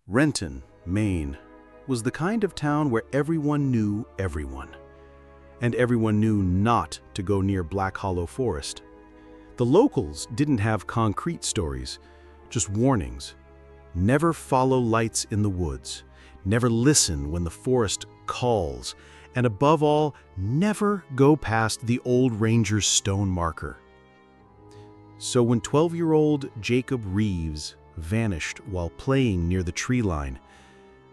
Renton, Maine, was the kind of town where everyone knew everyone, and everyone knew not to go near Black Hollow Forest. The locals didn't have concrete stories, just warnings. Never follow lights in the woods, never listen when the forest calls, and above all, never go past the old ranger's stone marker. So when 12-year-old Jacob Reeves vanished while playing near the tree line,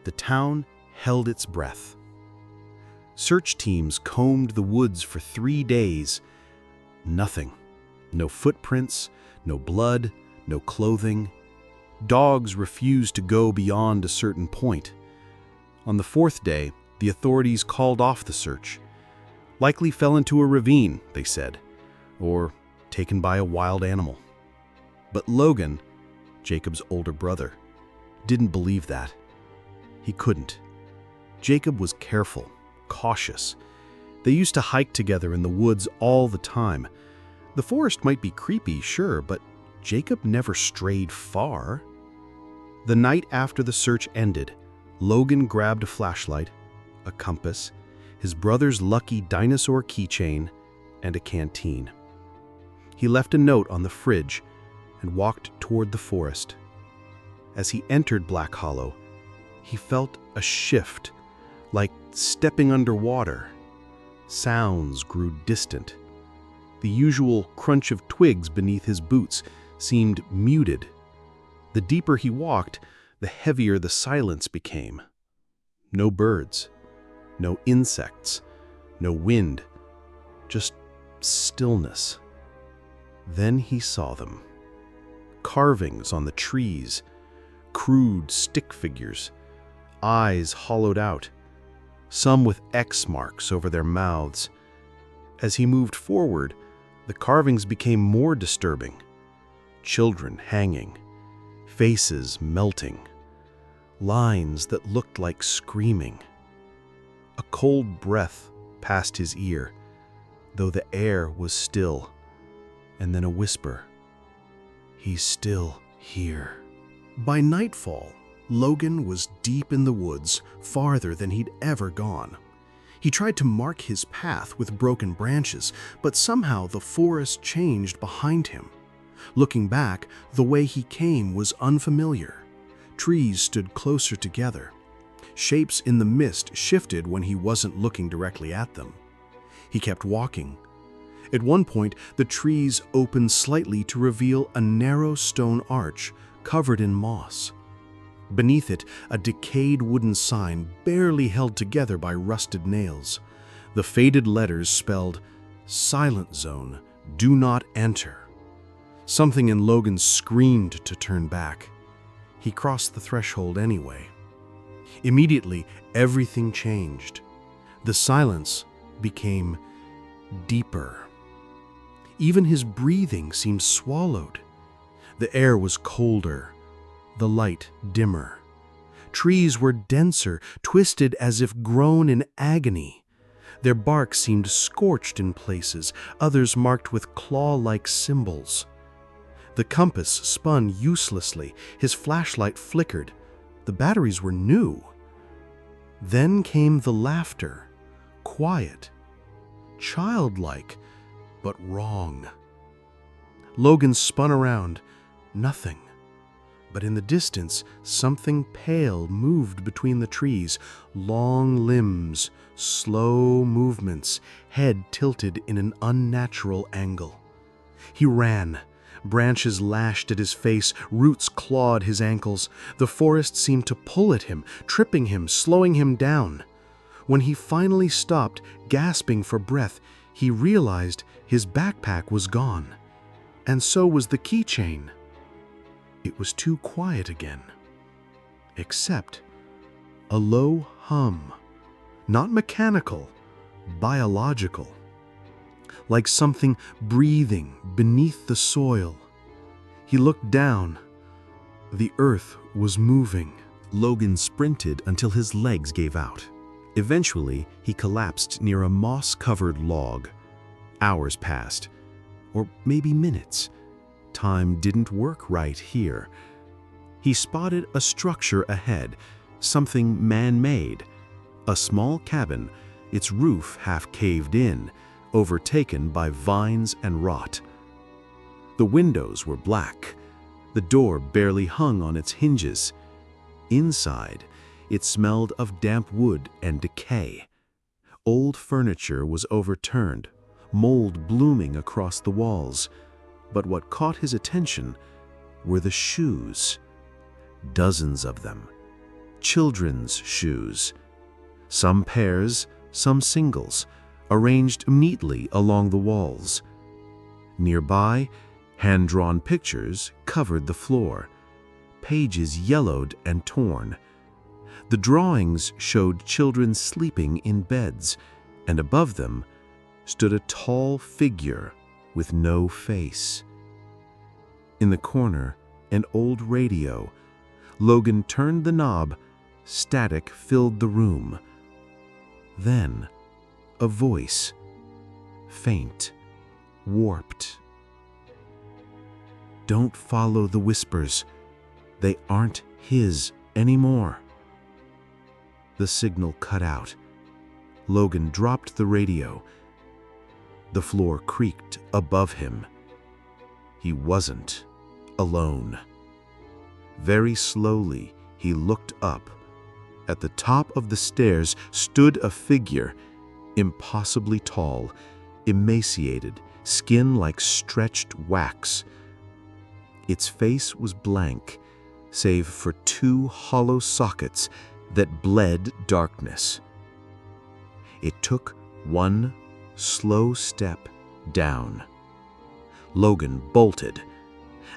the town held its breath. Search teams combed the woods for 3 days. Nothing. No footprints, no blood, no clothing. Dogs refused to go beyond a certain point. On the 4th day, the authorities called off the search. Likely fell into a ravine, they said, or taken by a wild animal. But Logan, Jacob's older brother, didn't believe that. He couldn't. Jacob was careful, cautious. They used to hike together in the woods all the time. The forest might be creepy, sure, but Jacob never strayed far. The night after the search ended, Logan grabbed a flashlight, a compass, his brother's lucky dinosaur keychain, and a canteen. He left a note on the fridge and walked toward the forest. As he entered Black Hollow, he felt a shift, like stepping underwater. Sounds grew distant. The usual crunch of twigs beneath his boots seemed muted. The deeper he walked, the heavier the silence became. No birds, no insects, no wind, just stillness. Then he saw them. Carvings on the trees, crude stick figures, eyes hollowed out, some with X marks over their mouths. As he moved forward, the carvings became more disturbing. Children hanging, faces melting, lines that looked like screaming. A cold breath passed his ear, though the air was still, and then a whisper. He's still here. By nightfall, Logan was deep in the woods, farther than he'd ever gone. He tried to mark his path with broken branches, but somehow the forest changed behind him. Looking back, the way he came was unfamiliar. Trees stood closer together. Shapes in the mist shifted when he wasn't looking directly at them. He kept walking. At one point, the trees opened slightly to reveal a narrow stone arch covered in moss. Beneath it, a decayed wooden sign barely held together by rusted nails. The faded letters spelled, "Silent Zone, do not enter." Something in Logan screamed to turn back. He crossed the threshold anyway. Immediately, everything changed. The silence became deeper. Even his breathing seemed swallowed. The air was colder, the light dimmer. Trees were denser, twisted as if grown in agony. Their bark seemed scorched in places, others marked with claw-like symbols. The compass spun uselessly, his flashlight flickered. The batteries were new. Then came the laughter, quiet, childlike, but wrong. Logan spun around. Nothing. But in the distance, something pale moved between the trees. Long limbs, slow movements, head tilted in an unnatural angle. He ran. Branches lashed at his face, roots clawed his ankles. The forest seemed to pull at him, tripping him, slowing him down. When he finally stopped, gasping for breath, he realized his backpack was gone, and so was the keychain. It was too quiet again, except a low hum, not mechanical, biological, like something breathing beneath the soil. He looked down. The earth was moving. Logan sprinted until his legs gave out. Eventually, he collapsed near a moss-covered log. Hours passed, or maybe minutes. Time didn't work right here. He spotted a structure ahead, something man-made. A small cabin, its roof half caved in, overtaken by vines and rot. The windows were black. The door barely hung on its hinges. Inside, it smelled of damp wood and decay. Old furniture was overturned, mold blooming across the walls. But what caught his attention were the shoes. Dozens of them. Children's shoes. Some pairs, some singles, arranged neatly along the walls. Nearby, hand-drawn pictures covered the floor, pages yellowed and torn. The drawings showed children sleeping in beds, and above them stood a tall figure with no face. In the corner, an old radio. Logan turned the knob. Static filled the room. Then, a voice, faint, warped. "Don't follow the whispers. They aren't his anymore." The signal cut out. Logan dropped the radio. The floor creaked above him. He wasn't alone. Very slowly, he looked up. At the top of the stairs stood a figure, impossibly tall, emaciated, skin like stretched wax. Its face was blank, save for two hollow sockets that bled darkness. It took one slow step down. Logan bolted.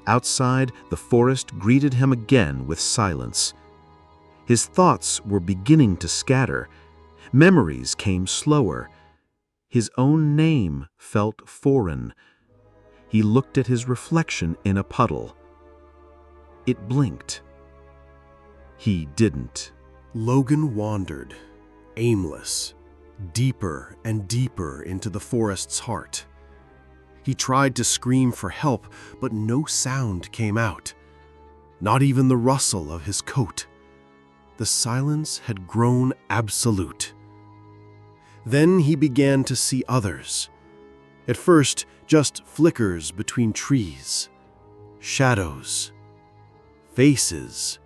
Outside, the forest greeted him again with silence. His thoughts were beginning to scatter. Memories came slower. His own name felt foreign. He looked at his reflection in a puddle. It blinked. He didn't. Logan wandered, aimless, deeper and deeper into the forest's heart. He tried to scream for help, but no sound came out. Not even the rustle of his coat. The silence had grown absolute. Then he began to see others. At first, just flickers between trees, shadows, faces,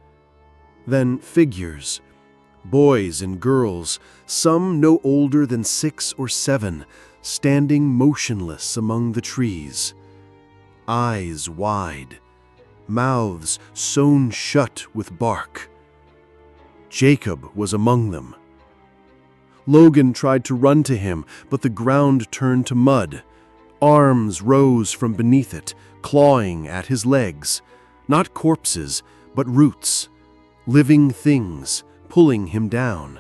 then figures, boys and girls, some no older than 6 or 7, standing motionless among the trees, eyes wide, mouths sewn shut with bark. Jacob was among them. Logan tried to run to him, but the ground turned to mud. Arms rose from beneath it, clawing at his legs. Not corpses, but roots, living things, pulling him down.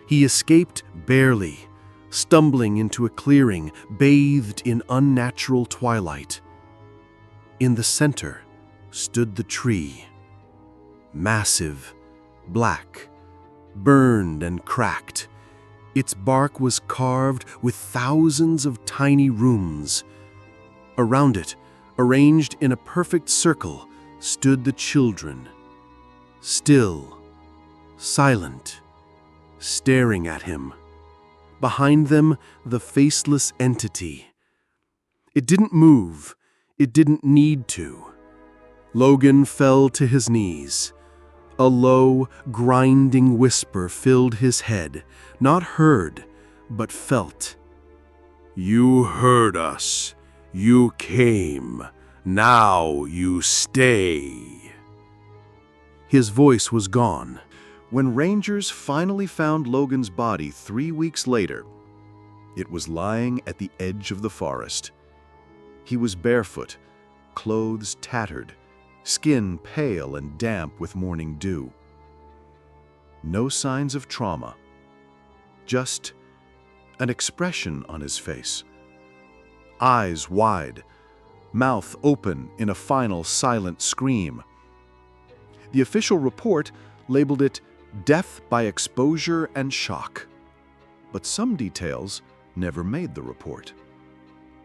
He escaped barely, stumbling into a clearing bathed in unnatural twilight. In the center stood the tree, massive, black, burned and cracked. Its bark was carved with thousands of tiny runes. Around it, arranged in a perfect circle, stood the children, still, silent, staring at him. Behind them, the faceless entity. It didn't move. It didn't need to. Logan fell to his knees. A low, grinding whisper filled his head, not heard, but felt. "You heard us. You came. Now you stay." His voice was gone. When rangers finally found Logan's body 3 weeks later, it was lying at the edge of the forest. He was barefoot, clothes tattered, skin pale and damp with morning dew. No signs of trauma, just an expression on his face. Eyes wide, mouth open in a final silent scream. The official report labeled it death by exposure and shock. But some details never made the report,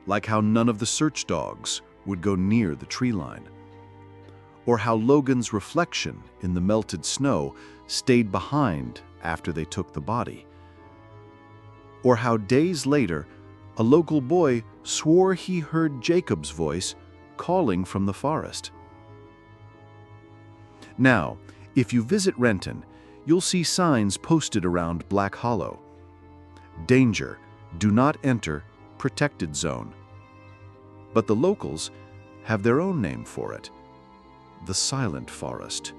like how none of the search dogs would go near the tree line, or how Logan's reflection in the melted snow stayed behind after they took the body, or how days later a local boy swore he heard Jacob's voice calling from the forest. Now, if you visit Renton, you'll see signs posted around Black Hollow. Danger, do not enter, protected zone. But the locals have their own name for it, the Silent Forest.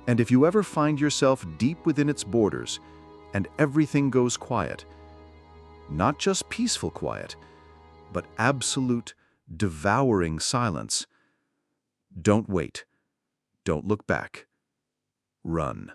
And if you ever find yourself deep within its borders and everything goes quiet, not just peaceful quiet, but absolute, devouring silence, don't wait. Don't look back. Run.